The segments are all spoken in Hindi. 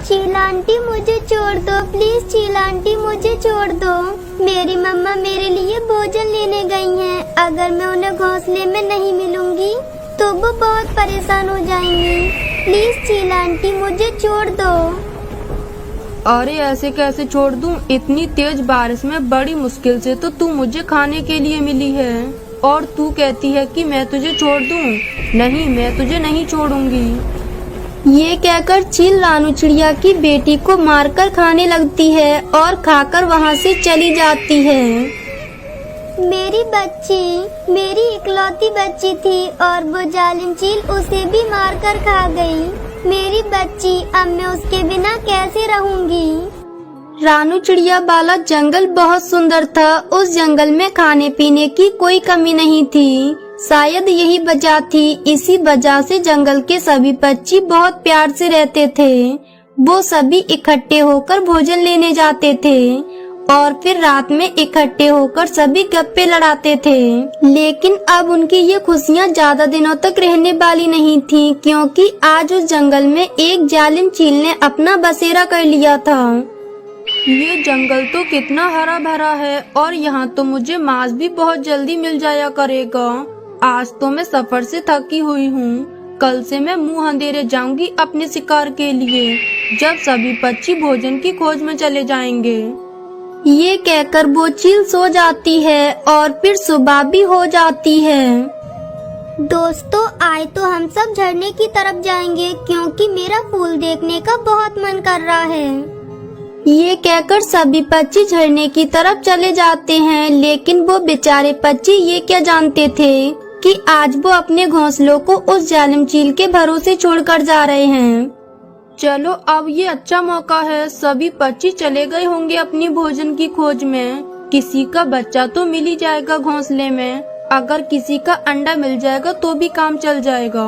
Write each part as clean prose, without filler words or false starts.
चील आंटी मुझे छोड़ दो प्लीज, चील आंटी मुझे छोड़ दो। मेरी मम्मा मेरे लिए भोजन लेने गई हैं। अगर मैं उन्हें घोंसले में नहीं मिलूंगी तो वो बहुत परेशान हो जाएंगी। प्लीज चील आंटी मुझे छोड़ दो। अरे ऐसे कैसे छोड़ दूं? इतनी तेज बारिश में बड़ी मुश्किल से तो तू मुझे खाने के लिए मिली है और तू कहती है कि मैं तुझे छोड़ दूं? नहीं, मैं तुझे नहीं छोड़ूंगी। ये कहकर चील रानू चिड़िया की बेटी को मारकर खाने लगती है और खाकर वहाँ से चली जाती है। मेरी बच्ची, मेरी इकलौती बच्ची थी और वो जालिम चील उसे भी मारकर खा गई। मेरी बच्ची, अब मैं उसके बिना कैसे रहूंगी। रानू चिड़िया वाला जंगल बहुत सुंदर था। उस जंगल में खाने पीने की कोई कमी नहीं थी। शायद यही वजह थी, इसी वजह से जंगल के सभी पक्षी बहुत प्यार से रहते थे। वो सभी इकट्ठे होकर भोजन लेने जाते थे और फिर रात में इकट्ठे होकर सभी गप्पे लड़ाते थे। लेकिन अब उनकी ये खुशियाँ ज्यादा दिनों तक रहने वाली नहीं थी, क्योंकि आज उस जंगल में एक जालिम चील ने अपना बसेरा कर लिया था। ये जंगल तो कितना हरा भरा है और यहाँ तो मुझे मांस भी बहुत जल्दी मिल जाया करेगा। आज तो मैं सफर से थकी हुई हूँ। कल से मैं मुंह अंधेरे जाऊंगी अपने शिकार के लिए, जब सभी पक्षी भोजन की खोज में चले जाएंगे। ये कहकर वो चील सो जाती है और फिर सुबह भी हो जाती है। दोस्तों, आए तो हम सब झरने की तरफ जाएंगे क्योंकि मेरा फूल देखने का बहुत मन कर रहा है। ये कहकर सभी पक्षी झरने की तरफ चले जाते हैं, लेकिन वो बेचारे पक्षी ये क्या जानते थे कि आज वो अपने घोंसलों को उस जालिम चील के भरोसे छोड़कर जा रहे हैं। चलो, अब ये अच्छा मौका है। सभी पक्षी चले गए होंगे अपनी भोजन की खोज में। किसी का बच्चा तो मिल ही जाएगा घोंसले में। अगर किसी का अंडा मिल जाएगा तो भी काम चल जाएगा।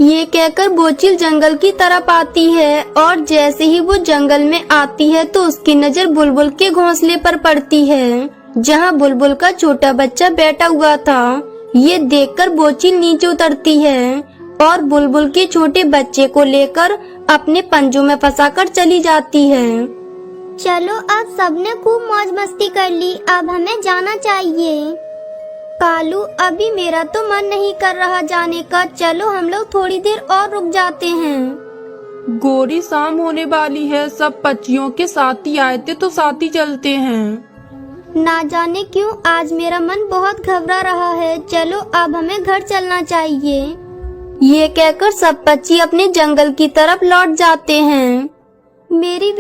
ये कहकर वो चील जंगल की तरफ आती है और जैसे ही वो जंगल में आती है तो उसकी नजर बुलबुल के घोंसले पर पड़ती है, जहाँ बुलबुल का छोटा बच्चा बैठा हुआ था। ये देखकर वो चील नीचे उतरती है और बुलबुल के छोटे बच्चे को लेकर अपने पंजों में फंसाकर चली जाती है। चलो, अब सबने खूब मौज मस्ती कर ली, अब हमें जाना चाहिए। कालू, अभी मेरा तो मन नहीं कर रहा जाने का। चलो हम लोग थोड़ी देर और रुक जाते हैं। गोरी, शाम होने वाली है। सब पक्षियों के साथ ही आए थे तो साथ ही चलते हैं। ना जाने क्यों आज मेरा मन बहुत घबरा रहा है। चलो, अब हमें घर चलना चाहिए। ये कहकर सब पक्षी अपने जंगल की तरफ लौट जाते हैं। मेरी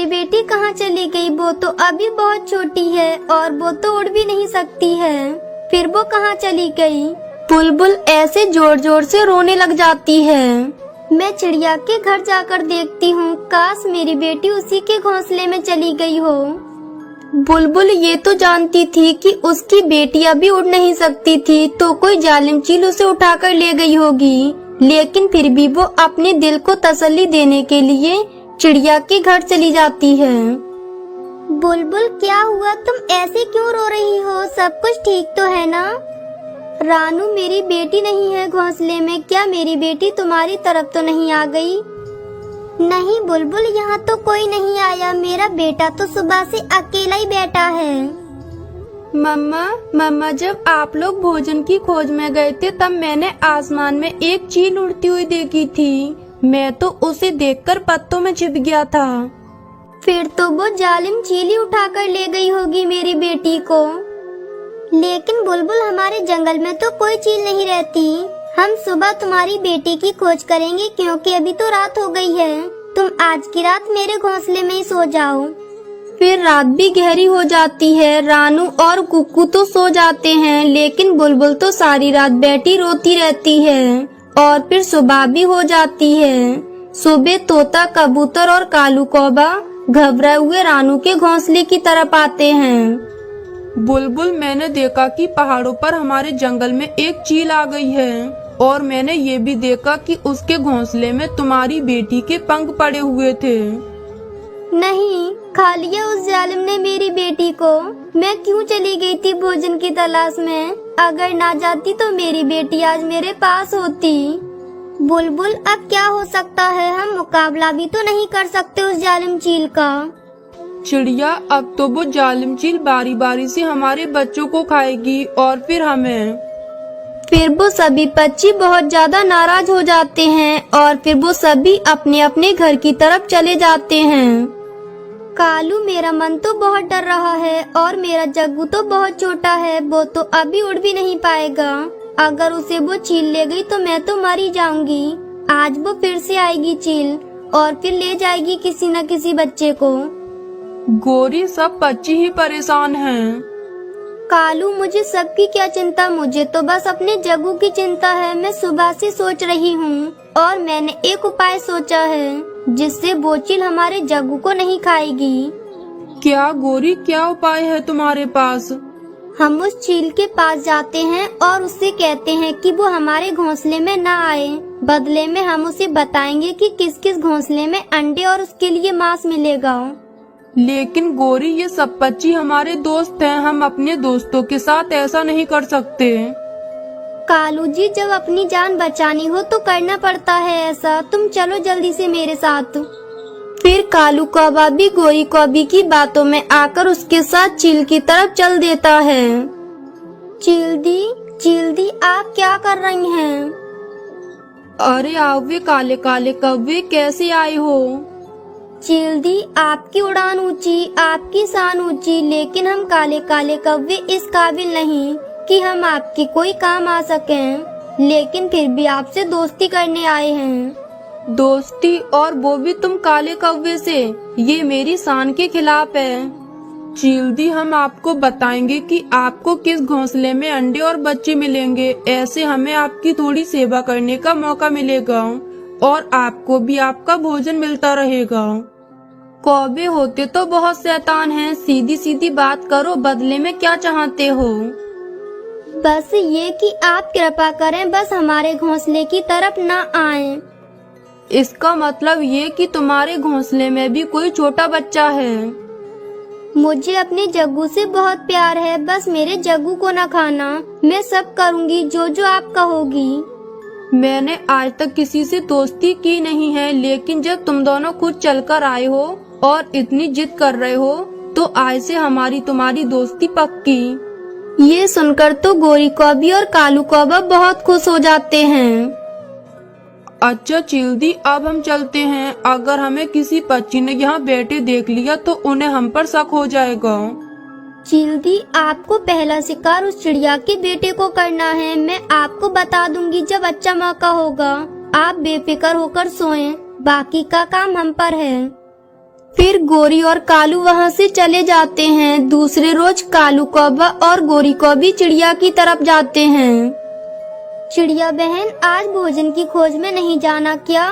बेटी कहाँ चली गई? वो तो अभी बहुत छोटी है और वो तो उड़ भी नहीं सकती है। फिर वो कहाँ चली गई? बुलबुल ऐसे जोर जोर से रोने लग जाती है। मैं चिड़िया के घर जाकर देखती हूँ। काश मेरी बेटी उसी के घोंसले में चली गई हो। बुलबुल ये तो जानती थी कि उसकी बेटी अभी उड़ नहीं सकती थी, तो कोई जालिम चील उसे उठाकर ले गई होगी। लेकिन फिर भी वो अपने दिल को तसल्ली देने के लिए चिड़िया के घर चली जाती है। बुलबुल, क्या हुआ? तुम ऐसे क्यों रो रही हो? सब कुछ ठीक तो है ना? रानू, मेरी बेटी नहीं है घोंसले में। क्या मेरी बेटी तुम्हारी तरफ तो नहीं आ गई? नहीं बुलबुल, यहाँ तो कोई नहीं आया। मेरा बेटा तो सुबह से अकेला ही बैठा है। मम्मा, जब आप लोग भोजन की खोज में गए थे तब मैंने आसमान में एक चील उड़ती हुई देखी थी। मैं तो उसे देखकर पत्तों में छिप गया था। फिर तो वो जालिम चील ही उठाकर ले गई होगी मेरी बेटी को। लेकिन बुलबुल, हमारे जंगल में तो कोई चील नहीं रहती। हम सुबह तुम्हारी बेटी की खोज करेंगे क्योंकि अभी तो रात हो गई है। तुम आज की रात मेरे घोंसले में ही सो जाओ। फिर रात भी गहरी हो जाती है। रानू और कुक्कू तो सो जाते हैं, लेकिन बुलबुल तो सारी रात बैठी रोती रहती है और फिर सुबह भी हो जाती है। सुबह तोता, कबूतर और कालू कौवा घबराए हुए रानू के घोंसले की तरफ आते हैं। बुलबुल, मैंने देखा कि पहाड़ों पर हमारे जंगल में एक चील आ गई है और मैंने ये भी देखा कि उसके घोंसले में तुम्हारी बेटी के पंख पड़े हुए थे। नहीं, खा लिया उस जालिम ने मेरी बेटी को। मैं क्यों चली गई थी भोजन की तलाश में? अगर ना जाती तो मेरी बेटी आज मेरे पास होती। बुलबुल अब क्या हो सकता है, हम मुकाबला भी तो नहीं कर सकते उस जालिम चील का। चिड़िया, अब तो वो जालिम चील बारी बारी से हमारे बच्चों को खाएगी और फिर हमें। फिर वो सभी पक्षी बहुत ज्यादा नाराज हो जाते हैं और फिर वो सभी अपने अपने घर की तरफ चले जाते हैं। कालू, मेरा मन तो बहुत डर रहा है और मेरा जग्गू तो बहुत छोटा है, वो तो अभी उड़ भी नहीं पाएगा। अगर उसे वो चील ले गई तो मैं तो मर ही जाऊंगी। आज वो फिर से आएगी चील और फिर ले जाएगी किसी न किसी बच्चे को। गोरी, सब पक्षी ही परेशान हैं। कालू, मुझे सबकी क्या चिंता, मुझे तो बस अपने जग्गू की चिंता है। मैं सुबह से सोच रही हूँ और मैंने एक उपाय सोचा है जिससे वो चील हमारे जग्गू को नहीं खाएगी। क्या गोरी, क्या उपाय है तुम्हारे पास? हम उस चील के पास जाते हैं और उससे कहते हैं कि वो हमारे घोंसले में न आए। बदले में हम उसे बताएंगे कि किस किस घोंसले में अंडे और उसके लिए मांस मिलेगा। लेकिन गोरी, ये सब पक्षी हमारे दोस्त हैं, हम अपने दोस्तों के साथ ऐसा नहीं कर सकते। कालू जी, जब अपनी जान बचानी हो तो करना पड़ता है ऐसा। तुम चलो जल्दी से मेरे साथ। फिर कालू कौवा भी गोरी कौवी की बातों में आकर उसके साथ चील की तरफ चल देता है। चील दी, आप क्या कर रही हैं? अरे आओ काले काले कौवे, कैसे आए हो? चील दी, आपकी उड़ान ऊंची, आपकी शान ऊंची, लेकिन हम काले काले कौवे इस काबिल नहीं कि हम आपके कोई काम आ सकें। लेकिन फिर भी आपसे दोस्ती करने आए हैं। दोस्ती, और वो भी तुम काले कौवे से? ये मेरी शान के खिलाफ है। चीलदी, हम आपको बताएंगे कि आपको किस घोंसले में अंडे और बच्चे मिलेंगे। ऐसे हमें आपकी थोड़ी सेवा करने का मौका मिलेगा और आपको भी आपका भोजन मिलता रहेगा। कौवे होते तो बहुत शैतान हैं, सीधी सीधी बात करो, बदले में क्या चाहते हो? बस ये कि आप कृपा करें, बस हमारे घोंसले की तरफ न आएं। इसका मतलब ये कि तुम्हारे घोंसले में भी कोई छोटा बच्चा है। मुझे अपने जग्गू से बहुत प्यार है, बस मेरे जग्गू को न खाना। मैं सब करूँगी जो जो आप कहोगी। मैंने आज तक किसी से दोस्ती की नहीं है, लेकिन जब तुम दोनों खुद चलकर आए हो और इतनी जिद कर रहे हो तो आज से हमारी तुम्हारी दोस्ती पक्की। ये सुनकर तो गोरी कौवी और कालू कौवा बहुत खुश हो जाते हैं। अच्छा चीलदी, अब हम चलते हैं। अगर हमें किसी पक्षी ने यहाँ बैठे देख लिया तो उन्हें हम पर शक हो जाएगा। चीलदी, आपको पहला शिकार उस चिड़िया के बेटे को करना है। मैं आपको बता दूंगी जब अच्छा मौका होगा। आप बेफिक्र होकर सोएं, बाकी का काम हम पर है। फिर गोरी और कालू वहाँ से चले जाते हैं। दूसरे रोज कालू कौवा और गोरी कौवी चिड़िया की तरफ जाते हैं। चिड़िया बहन, आज भोजन की खोज में नहीं जाना क्या?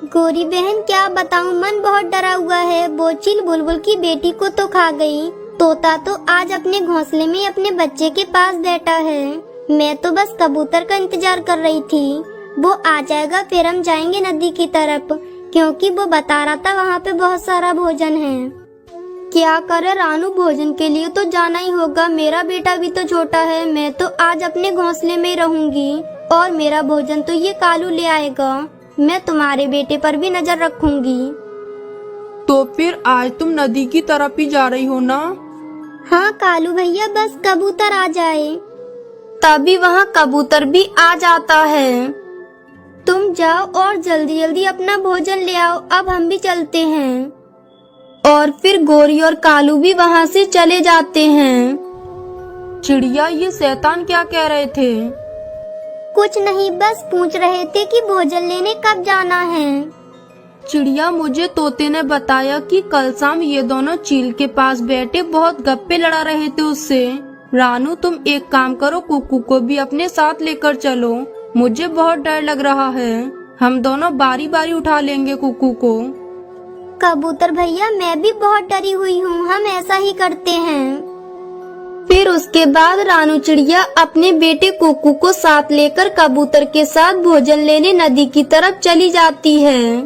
गोरी बहन, क्या बताऊं, मन बहुत डरा हुआ है। वो चील बुलबुल की बेटी को तो खा गई। तोता तो आज अपने घोंसले में अपने बच्चे के पास बैठा है। मैं तो बस कबूतर का इंतजार कर रही थी। वो आ जाएगा फिर हम जाएंगे नदी की तरफ, क्योंकि वो बता रहा था वहाँ पे बहुत सारा भोजन है। क्या करे रानू, भोजन के लिए तो जाना ही होगा। मेरा बेटा भी तो छोटा है। मैं तो आज अपने घोंसले में रहूंगी और मेरा भोजन तो ये कालू ले आएगा। मैं तुम्हारे बेटे पर भी नजर रखूंगी। तो फिर आज तुम नदी की तरफ ही जा रही हो ना? हाँ कालू भैया, बस कबूतर आ जाए। तभी वहाँ कबूतर भी आ जाता है। तुम जाओ और जल्दी जल्दी अपना भोजन ले आओ, अब हम भी चलते हैं। और फिर गोरी और कालू भी वहाँ से चले जाते हैं। चिड़िया, ये शैतान क्या कह रहे थे? कुछ नहीं, बस पूछ रहे थे कि भोजन लेने कब जाना है। चिड़िया, मुझे तोते ने बताया कि कल शाम ये दोनों चील के पास बैठे बहुत गप्पे लड़ा रहे थे उससे। रानू, तुम एक काम करो, कुकू को भी अपने साथ लेकर चलो। मुझे बहुत डर लग रहा है। हम दोनों बारी बारी उठा लेंगे कुकू को। कबूतर भैया, मैं भी बहुत डरी हुई हूँ, हम ऐसा ही करते हैं। फिर उसके बाद रानू चिड़िया अपने बेटे कुकू को साथ लेकर कबूतर के साथ भोजन लेने नदी की तरफ चली जाती है।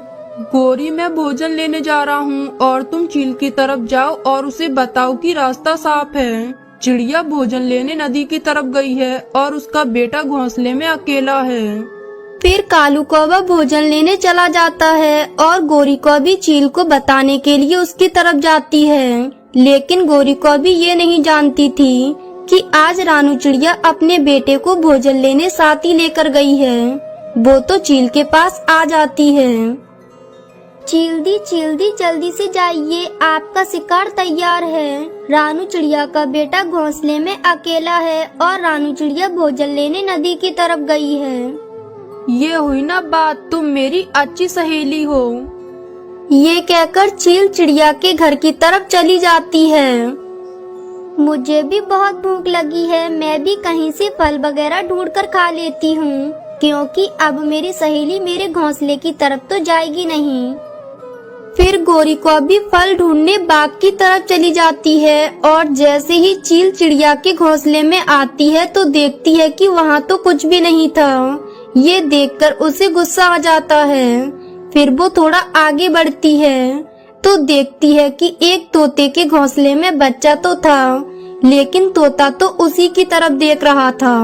गोरी, मैं भोजन लेने जा रहा हूँ और तुम चील की तरफ जाओ और उसे बताओ कि रास्ता साफ है। चिड़िया भोजन लेने नदी की तरफ गई है और उसका बेटा घोंसले में अकेला है। फिर कालू कौवा भोजन लेने चला जाता है और गोरी कौवी चील को बताने के लिए उसकी तरफ जाती है। लेकिन गोरी कौवी ये नहीं जानती थी कि आज रानू चिड़िया अपने बेटे को भोजन लेने साथ ही लेकर गई है। वो तो चील के पास आ जाती है। चील दी जल्दी से जाइए, आपका शिकार तैयार है। रानू चिड़िया का बेटा घोंसले में अकेला है और रानू चिड़िया भोजन लेने नदी की तरफ गई है। ये हुई ना बात, तुम मेरी अच्छी सहेली हो। ये कहकर चील चिड़िया के घर की तरफ चली जाती है। मुझे भी बहुत भूख लगी है, मैं भी कहीं से फल वगैरह ढूंढकर खा लेती हूँ, क्योंकि अब मेरी सहेली मेरे घोंसले की तरफ तो जाएगी नहीं। फिर गोरी कौवी फल ढूंढने बाग की तरफ चली जाती है और जैसे ही चील चिड़िया के घोंसले में आती है तो देखती है कि वहाँ तो कुछ भी नहीं था। ये देखकर उसे गुस्सा आ जाता है। फिर वो थोड़ा आगे बढ़ती है तो देखती है कि एक तोते के घोंसले में बच्चा तो था, लेकिन तोता तो उसी की तरफ देख रहा था।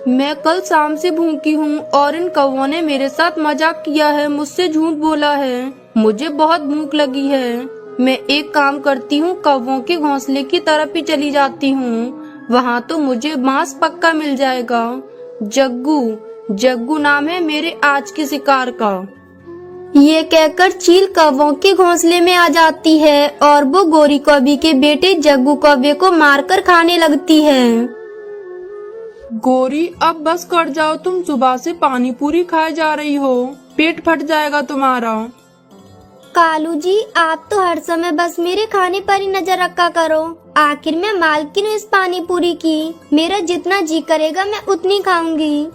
मैं कल शाम से भूखी हूँ और इन कौवों ने मेरे साथ मजाक किया है, मुझसे झूठ बोला है। मुझे बहुत भूख लगी है। मैं एक काम करती हूँ, कौवों के घोंसले की तरफ ही चली जाती हूँ। वहाँ तो मुझे मांस पक्का मिल जाएगा। जग्गू नाम है मेरे आज के शिकार का। ये कहकर चील कौवों के घोंसले में आ जाती है और वो गोरी कौवी के बेटे जग्गू कौवे को मारकर खाने लगती है। गोरी, अब बस कर जाओ, तुम सुबह से पानी पूरी खाए जा रही हो, पेट फट जाएगा तुम्हारा। कालू जी, आप तो हर समय बस मेरे खाने पर ही नजर रखा करो। आखिर मैं मालकिन हूँ इस पानी पूरी की, मेरा जितना जी करेगा मैं उतनी खाऊंगी।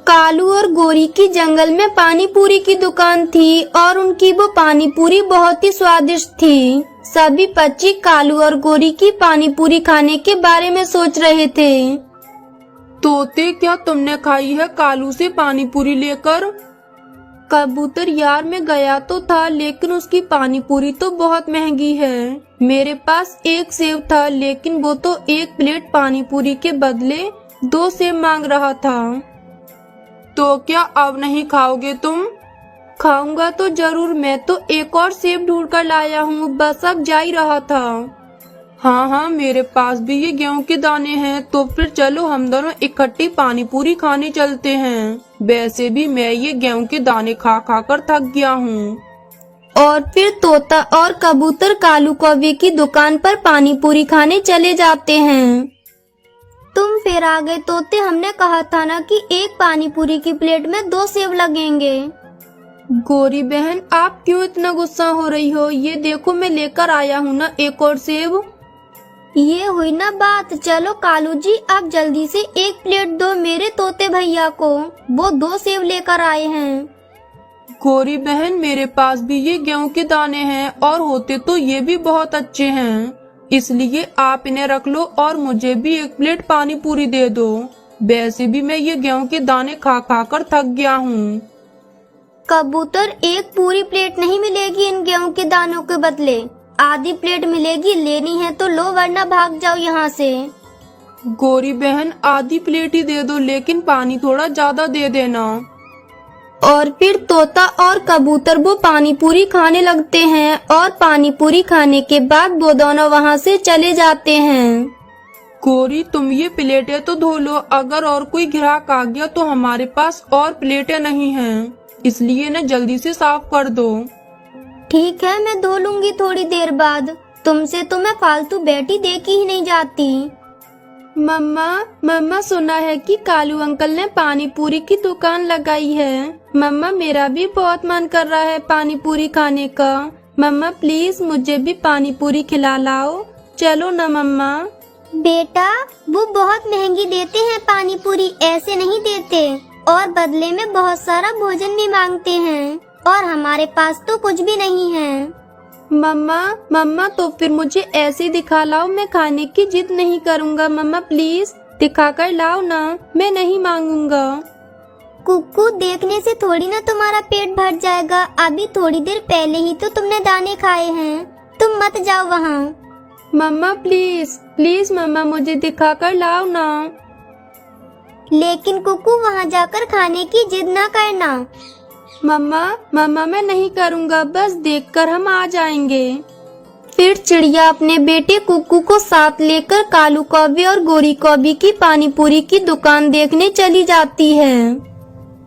कालू और गोरी की जंगल में पानी पूरी की दुकान थी और उनकी वो पानी पूरी बहुत ही स्वादिष्ट थी। सभी पक्षी कालू और गोरी की पानी पूरी खाने के बारे में सोच रहे थे। तोते, क्या तुमने खाई है कालू से पानी पूरी लेकर? कबूतर, यार मैं गया तो था, लेकिन उसकी पानी पूरी तो बहुत महंगी है। मेरे पास एक सेब था, लेकिन वो तो एक प्लेट पानी पूरी के बदले 2 सेब मांग रहा था। तो क्या अब नहीं खाओगे तुम? खाऊंगा तो जरूर, मैं तो एक और सेब ढूंढ कर लाया हूँ, बस अब जा ही रहा था। हाँ, मेरे पास भी ये गेहूं के दाने हैं, तो फिर चलो हम दोनों इकट्ठी पानी पूरी खाने चलते हैं। वैसे भी मैं ये गेहूं के दाने खा खा कर थक गया हूँ। और फिर तोता और कबूतर कालू कौवे की दुकान पर पानी पूरी खाने चले जाते हैं। तुम फिर आ गए तोते, हमने कहा था ना कि एक पानी पूरी की प्लेट में 2 सेब लगेंगे। गोरी बहन, आप क्यों इतना गुस्सा हो रही हो? ये देखो मैं लेकर आया हूँ ना एक और सेब। ये हुई ना बात। चलो कालू जी, आप जल्दी से एक प्लेट दो मेरे तोते भैया को, वो 2 सेब लेकर आए हैं। गोरी बहन, मेरे पास भी ये गेहूं के दाने हैं और होते तो ये भी बहुत अच्छे हैं, इसलिए आप इन्हें रख लो और मुझे भी एक प्लेट पानी पूरी दे दो। वैसे भी मैं ये गेहूं के दाने खा खा कर थक गया हूँ। कबूतर, एक पूरी प्लेट नहीं मिलेगी इन गेहूं के दानों के बदले, आधी प्लेट मिलेगी। लेनी है तो लो, वरना भाग जाओ यहाँ से। गोरी बहन, आधी प्लेट ही दे दो, लेकिन पानी थोड़ा ज्यादा दे देना। और फिर तोता और कबूतर वो पानी पूरी खाने लगते हैं और पानी पूरी खाने के बाद वो दोनों वहाँ से चले जाते हैं। गोरी, तुम ये प्लेटें तो धो लो, अगर और कोई ग्राहक आ गया तो हमारे पास और प्लेटें नहीं हैं, इसलिए न जल्दी से साफ कर दो। ठीक है, मैं धो लूंगी थोड़ी देर बाद। तुमसे तो मैं फालतू बैठी देखी ही नहीं जाती। मम्मा सुना है कि कालू अंकल ने पानी पूरी की दुकान लगाई है। मम्मा, मेरा भी बहुत मन कर रहा है पानी पूरी खाने का। मम्मा प्लीज मुझे भी पानी पूरी खिला लाओ, चलो ना मम्मा। बेटा, वो बहुत महंगी देते हैं पानी पूरी, ऐसे नहीं देते, और बदले में बहुत सारा भोजन भी मांगते हैं, और हमारे पास तो कुछ भी नहीं है। मम्मा तो फिर मुझे ऐसे दिखा लाओ, मैं खाने की जिद नहीं करूँगा। मम्मा प्लीज दिखा कर लाओ ना, मैं नहीं मांगूंगा। कुक्कू, देखने से थोड़ी ना तुम्हारा पेट भर जाएगा, अभी थोड़ी देर पहले ही तो तुमने दाने खाए हैं, तुम मत जाओ वहाँ। मम्मा प्लीज मम्मा मुझे दिखा कर लाओ ना। लेकिन कुकू वहाँ जाकर खाने की जिद ना करना। मम्मा मम्मा मैं नहीं करूँगा, बस देखकर हम आ जाएंगे। फिर चिड़िया अपने बेटे कुकू को साथ लेकर कालू कौवे और गोरी कौवी की पानी पूरी की दुकान देखने चली जाती है।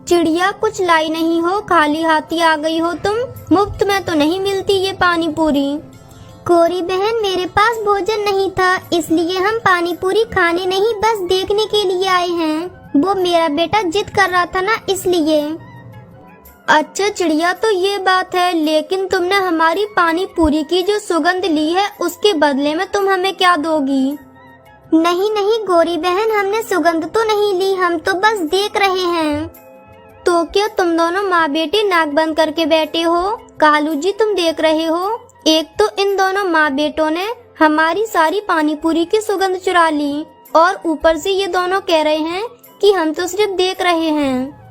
चिड़िया कुछ लाई नहीं हो, खाली हाथी आ गई हो तुम। मुफ्त में तो नहीं मिलती ये पानी पूरी। गोरी बहन मेरे पास भोजन नहीं था, इसलिए हम पानी पूरी खाने नहीं बस देखने के लिए आए हैं। वो मेरा बेटा जिद कर रहा था ना, इसलिए। अच्छा चिड़िया तो ये बात है, लेकिन तुमने हमारी पानी पूरी की जो सुगंध ली है उसके बदले में तुम हमें क्या दोगी? नहीं नहीं गोरी बहन, हमने सुगंध तो नहीं ली, हम तो बस देख रहे हैं। तो क्या तुम दोनों माँ बेटे नाक बंद करके बैठे हो? कालू जी तुम देख रहे हो, एक तो इन दोनों माँ बेटों ने हमारी सारी पानी पूरी की सुगंध चुरा ली और ऊपर से ये दोनों कह रहे हैं कि हम तो सिर्फ देख रहे हैं।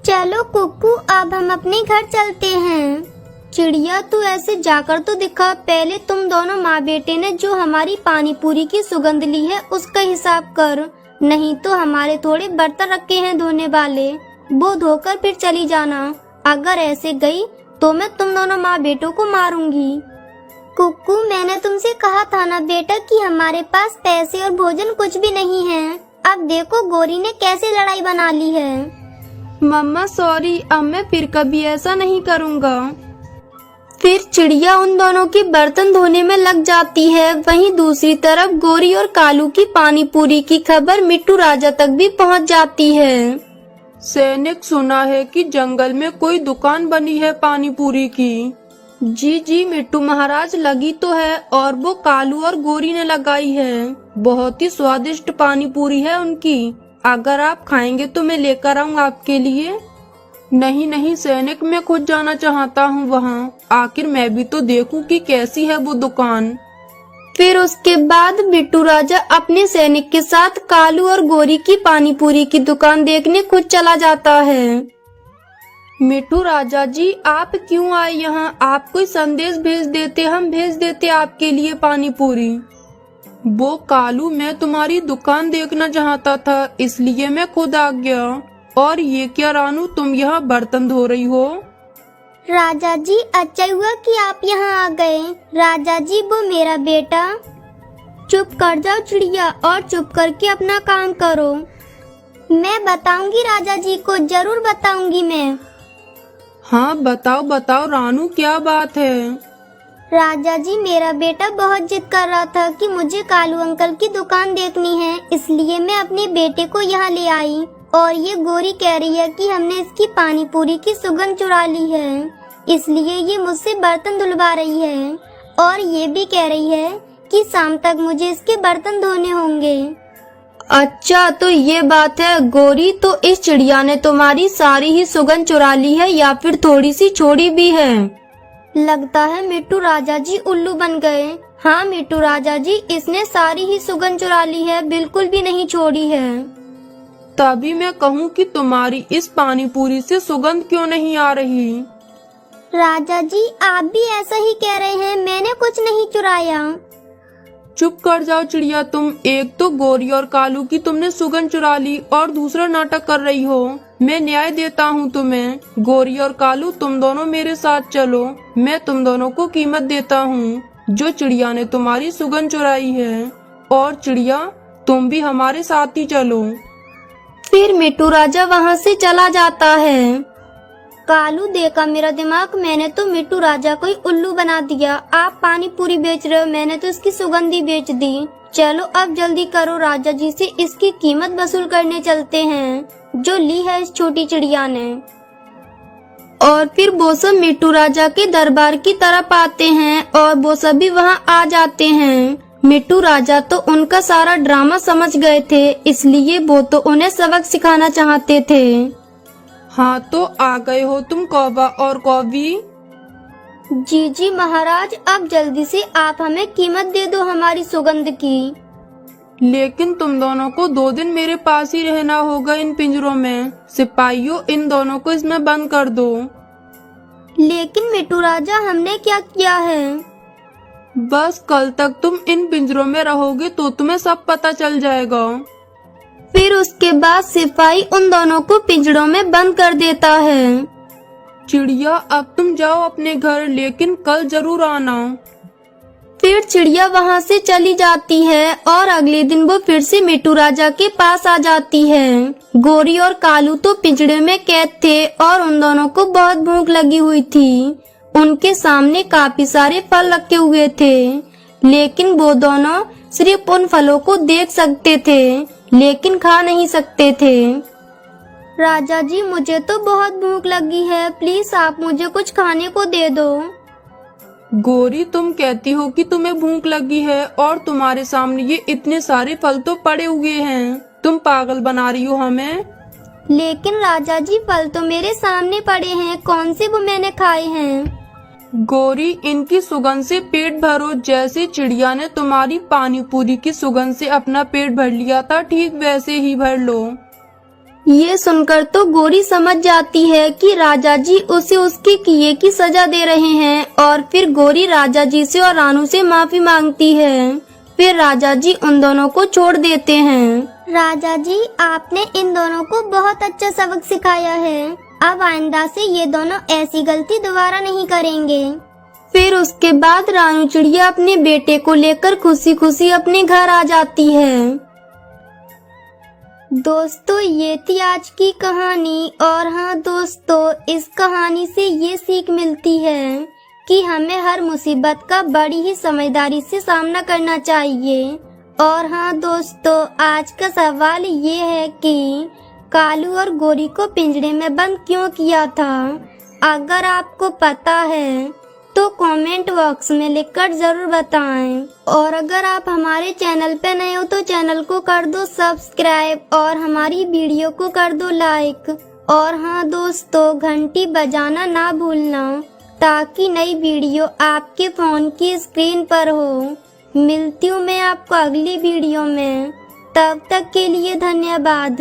चलो कुकू अब हम अपने घर चलते हैं। चिड़िया तू ऐसे जाकर तो दिखा, पहले तुम दोनों माँ बेटे ने जो हमारी पानी पूरी की सुगंध ली है उसका हिसाब कर, नहीं तो हमारे थोड़े बर्तन रखे हैं धोने वाले, वो धोकर फिर चली जाना। अगर ऐसे गई तो मैं तुम दोनों माँ बेटों को मारूंगी। कुकू मैंने तुमसे कहा था ना बेटा कि हमारे पास पैसे और भोजन कुछ भी नहीं है। अब देखो गोरी ने कैसे लड़ाई बना ली है। मम्मा सॉरी, अब मैं फिर कभी ऐसा नहीं करूँगा। फिर चिड़िया उन दोनों के बर्तन धोने में लग जाती है। वहीं दूसरी तरफ गोरी और कालू की पानी पूरी की खबर मिट्टू राजा तक भी पहुंच जाती है। सैनिक सुना है कि जंगल में कोई दुकान बनी है पानी पूरी की। जी जी मिट्टू महाराज, लगी तो है और वो कालू और गोरी ने लगाई है। बहुत ही स्वादिष्ट पानी पूरी है उनकी। अगर आप खाएंगे तो मैं लेकर आऊँ आपके लिए। नहीं नहीं सैनिक, मैं खुद जाना चाहता हूँ वहाँ, आखिर मैं भी तो देखूं कि कैसी है वो दुकान। फिर उसके बाद मिट्टू राजा अपने सैनिक के साथ कालू और गोरी की पानी पूरी की दुकान देखने खुद चला जाता है। मिट्टू राजा जी आप क्यों आए यहाँ? आप कोई संदेश भेज देते, हम भेज देते आपके लिए पानी पूरी। वो कालू, मैं तुम्हारी दुकान देखना चाहता था इसलिए मैं खुद आ गया। और ये क्या रानू, तुम यहाँ बर्तन धो रही हो? राजा जी अच्छा हुआ कि आप यहाँ आ गए। राजा जी वो मेरा बेटा। चुप कर जाओ चिड़िया और चुप करके अपना काम करो। मैं बताऊंगी राजा जी को, जरूर बताऊंगी मैं। हाँ बताओ बताओ रानू, क्या बात है? राजा जी मेरा बेटा बहुत जिद कर रहा था कि मुझे कालू अंकल की दुकान देखनी है, इसलिए मैं अपने बेटे को यहाँ ले आई। और ये गोरी कह रही है कि हमने इसकी पानी पूरी की सुगंध चुरा ली है, इसलिए ये मुझसे बर्तन धुलवा रही है। और ये भी कह रही है कि शाम तक मुझे इसके बर्तन धोने होंगे। अच्छा तो ये बात है गोरी, तो इस चिड़िया ने तुम्हारी सारी ही सुगंध चुरा ली है या फिर थोड़ी सी छोड़ी भी है? लगता है मिट्टू राजा जी उल्लू बन गए। हाँ मिट्टू राजा जी, इसने सारी ही सुगंध चुरा ली है, बिल्कुल भी नहीं छोड़ी है। तभी मैं कहूँ कि तुम्हारी इस पानी पूरी से सुगंध क्यों नहीं आ रही? राजा जी आप भी ऐसा ही कह रहे हैं, मैंने कुछ नहीं चुराया। चुप कर जाओ चिड़िया तुम। एक तो गोरी और कालू की तुमने सुगंध चुरा ली और दूसरा नाटक कर रही हो। मैं न्याय देता हूँ तुम्हें। गोरी और कालू तुम दोनों मेरे साथ चलो, मैं तुम दोनों को कीमत देता हूँ जो चिड़िया ने तुम्हारी सुगंध चुराई है। और चिड़िया तुम भी हमारे साथ ही चलो। फिर मिट्टू राजा वहाँ से चला जाता है। कालू देखा मेरा दिमाग, मैंने तो मिट्टू राजा को ही उल्लू बना दिया। आप पानी पूरी बेच रहे हो, मैंने तो इसकी सुगंधी बेच दी। चलो अब जल्दी करो, राजा जी से इसकी कीमत वसूल करने चलते हैं जो ली है इस छोटी चिड़िया ने। और फिर वो सब मिट्टू राजा के दरबार की तरफ आते हैं और वो सभी वहाँ आ जाते हैं। मिट्टू राजा तो उनका सारा ड्रामा समझ गए थे, इसलिए वो तो उन्हें सबक सिखाना चाहते थे। हाँ तो आ गए हो तुम कौवा और कौवी। जी जी महाराज, अब जल्दी से आप हमें कीमत दे दो हमारी सुगंध की। लेकिन तुम दोनों को 2 दिन मेरे पास ही रहना होगा इन पिंजरों में। सिपाहियों इन दोनों को इसमें बंद कर दो। लेकिन मिट्टू राजा हमने क्या किया है? बस कल तक तुम इन पिंजरों में रहोगे तो तुम्हें सब पता चल जाएगा। फिर उसके बाद सिपाही उन दोनों को पिंजड़ों में बंद कर देता है। चिड़िया अब तुम जाओ अपने घर, लेकिन कल जरूर आना। फिर चिड़िया वहाँ से चली जाती है और अगले दिन वो फिर से मिट्टू राजा के पास आ जाती है। गोरी और कालू तो पिंजड़े में कैद थे और उन दोनों को बहुत भूख लगी हुई थी। उनके सामने काफी सारे फल रखे हुए थे, लेकिन वो दोनों सिर्फ उन फलों को देख सकते थे, लेकिन खा नहीं सकते थे। राजा जी, मुझे तो बहुत भूख लगी है, प्लीज आप मुझे कुछ खाने को दे दो। गोरी, तुम कहती हो कि तुम्हें भूख लगी है और तुम्हारे सामने ये इतने सारे फल तो पड़े हुए हैं। तुम पागल बना रही हो हमें। लेकिन राजा जी, फल तो मेरे सामने पड़े हैं, कौन से वो मैंने खाए हैं? गोरी, इनकी सुगंध से पेट भरो। जैसे चिड़िया ने तुम्हारी पानी पूरी की सुगंध से अपना पेट भर लिया था, ठीक वैसे ही भर लो। ये सुनकर तो गोरी समझ जाती है कि राजा जी उसे उसके किए की सजा दे रहे हैं और फिर गोरी राजा जी से और रानू से माफी मांगती है। फिर राजा जी उन दोनों को छोड़ देते हैं। राजा जी, आपने इन दोनों को बहुत अच्छा सबक सिखाया है। अब आइंदा से ये दोनों ऐसी गलती दोबारा नहीं करेंगे। फिर उसके बाद रानू चिड़िया अपने बेटे को लेकर खुशी खुशी अपने घर आ जाती है। दोस्तों, ये थी आज की कहानी। और हाँ दोस्तों, इस कहानी से ये सीख मिलती है कि हमें हर मुसीबत का बड़ी ही समझदारी से सामना करना चाहिए। और हाँ दोस्तों, आज का सवाल ये है कि कालू और गोरी को पिंजरे में बंद क्यों किया था? अगर आपको पता है तो कमेंट बॉक्स में लिखकर जरूर बताएं। और अगर आप हमारे चैनल पे नए हो तो चैनल को कर दो सब्सक्राइब और हमारी वीडियो को कर दो लाइक। और हाँ दोस्तों, घंटी बजाना ना भूलना ताकि नई वीडियो आपके फोन की स्क्रीन पर हो। मिलती हूँ मैं आपको अगली वीडियो में, तब तक के लिए धन्यवाद।